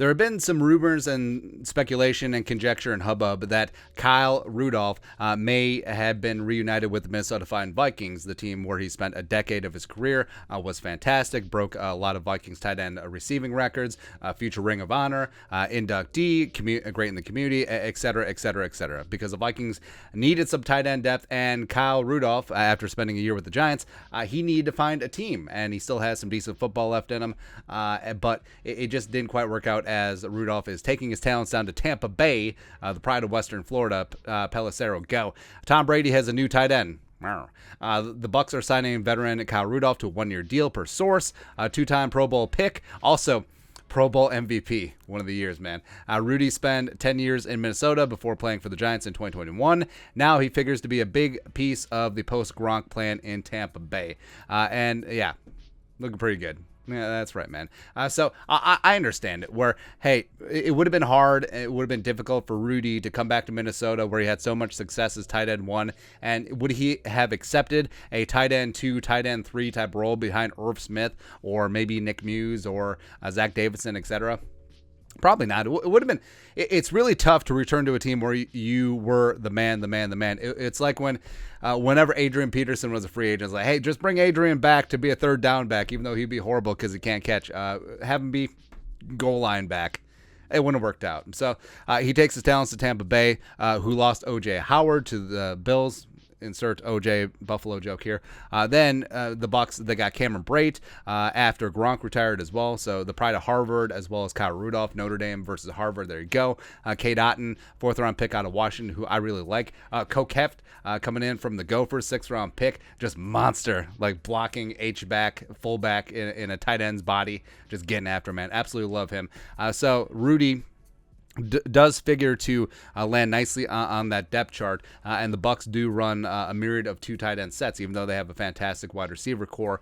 There have been some rumors and speculation and conjecture and hubbub that Kyle Rudolph may have been reunited with the Minnesota Vikings, the team where he spent a decade of his career, was fantastic, broke a lot of Vikings tight end receiving records, future Ring of Honor, inductee, great in the community, et cetera, et cetera, et cetera. Because the Vikings needed some tight end depth, and Kyle Rudolph, after spending a year with the Giants, he needed to find a team, and he still has some decent football left in him, but it just didn't quite work out as Rudolph is taking his talents down to Tampa Bay, the pride of Western Florida. Pelissero, go. Tom Brady has a new tight end. The Bucs are signing veteran Kyle Rudolph to a one-year deal per source, a two-time Pro Bowl pick, also Pro Bowl MVP, one of the years, man. Rudy spent 10 years in Minnesota before playing for the Giants in 2021. Now he figures to be a big piece of the post-Gronk plan in Tampa Bay. And yeah, looking pretty good. Yeah, that's right, man. So I understand it, where, hey, it would have been hard. It would have been difficult for Rudy to come back to Minnesota where he had so much success as tight end 1. And would he have accepted a tight end 2, tight end 3 type role behind Irv Smith or maybe Nick Muse or Zach Davidson, etc.? Probably not. It would have been. It's really tough to return to a team where you were the man. It's like whenever Adrian Peterson was a free agent, it's like, hey, just bring Adrian back to be a third down back, even though he'd be horrible because he can't catch. Have him be goal line back. It wouldn't have worked out. So he takes his talents to Tampa Bay, who lost O.J. Howard to the Bills. Insert OJ Buffalo joke here. Then the Bucs, they got Cameron Brate after Gronk retired as well. So the pride of Harvard as well as Kyle Rudolph, Notre Dame versus Harvard. There you go. Cade Otton, 4th round pick out of Washington, who I really like. Coke Heft coming in from the Gophers, 6th round pick, just monster, like blocking H-back, fullback in a tight end's body, just getting after, man. Absolutely love him. So Rudy does figure to land nicely on that depth chart, and the Bucs do run a myriad of 2 tight end sets, even though they have a fantastic wide receiver core.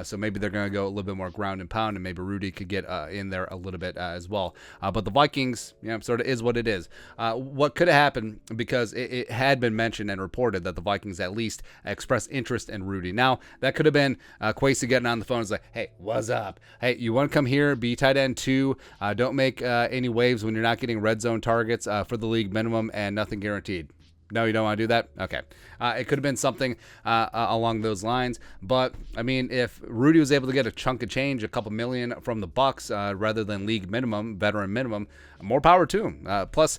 So maybe they're going to go a little bit more ground and pound, and maybe Rudy could get in there a little bit as well. But the Vikings, sort of is what it is. What could have happened, because it had been mentioned and reported that the Vikings at least expressed interest in Rudy. Now, that could have been Kwesi getting on the phone and like, hey, what's up? Hey, you want to come here, be tight end 2, don't make any waves when you're not getting red zone targets for the league minimum and nothing guaranteed. No, you don't want to do that? Okay. It could have been something along those lines. But, I mean, if Rudy was able to get a chunk of change, a couple million from the Bucs rather than league minimum, veteran minimum, more power to him. Plus,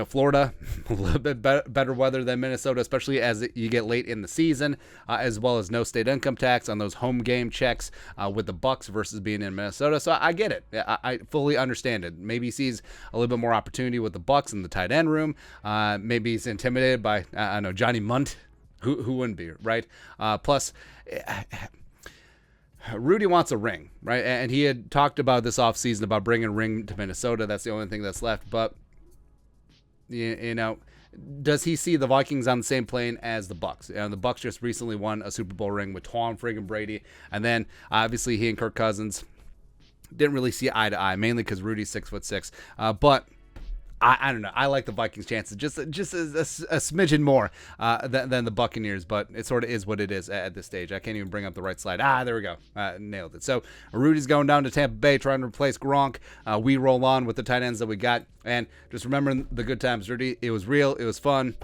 Florida, a little bit better weather than Minnesota, especially as you get late in the season, as well as no state income tax on those home game checks with the Bucs versus being in Minnesota. So I get it. I fully understand it. Maybe he sees a little bit more opportunity with the Bucs in the tight end room. Maybe he's intimidated by, I know, Johnny Munt. Who wouldn't be, right? Plus, Rudy wants a ring, right? And he had talked about this offseason about bringing a ring to Minnesota. That's the only thing that's left. But, does he see the Vikings on the same plane as the Bucs? The Bucs just recently won a Super Bowl ring with Tom friggin' Brady. And then, obviously, he and Kirk Cousins didn't really see eye to eye, mainly because Rudy's 6'6". But I don't know. I like the Vikings' chances just a smidgen more than the Buccaneers, but it sort of is what it is at this stage. I can't even bring up the right slide. There we go. Nailed it. So Rudy's going down to Tampa Bay trying to replace Gronk. We roll on with the tight ends that we got. And just remember the good times, Rudy. It was real. It was fun,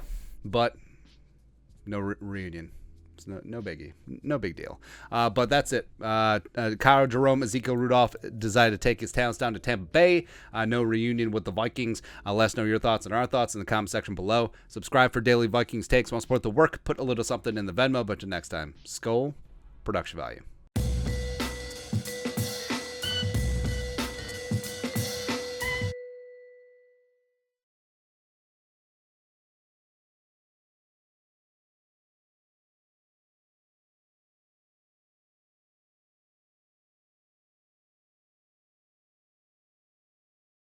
but no reunion. No biggie. No big deal. But that's it. Kyle Jerome, Ezekiel Rudolph decided to take his talents down to Tampa Bay. No reunion with the Vikings. Let us know your thoughts and our thoughts in the comment section below. Subscribe for daily Vikings takes. Want to support the work? Put a little something in the Venmo. But until next time, Skull Production Value.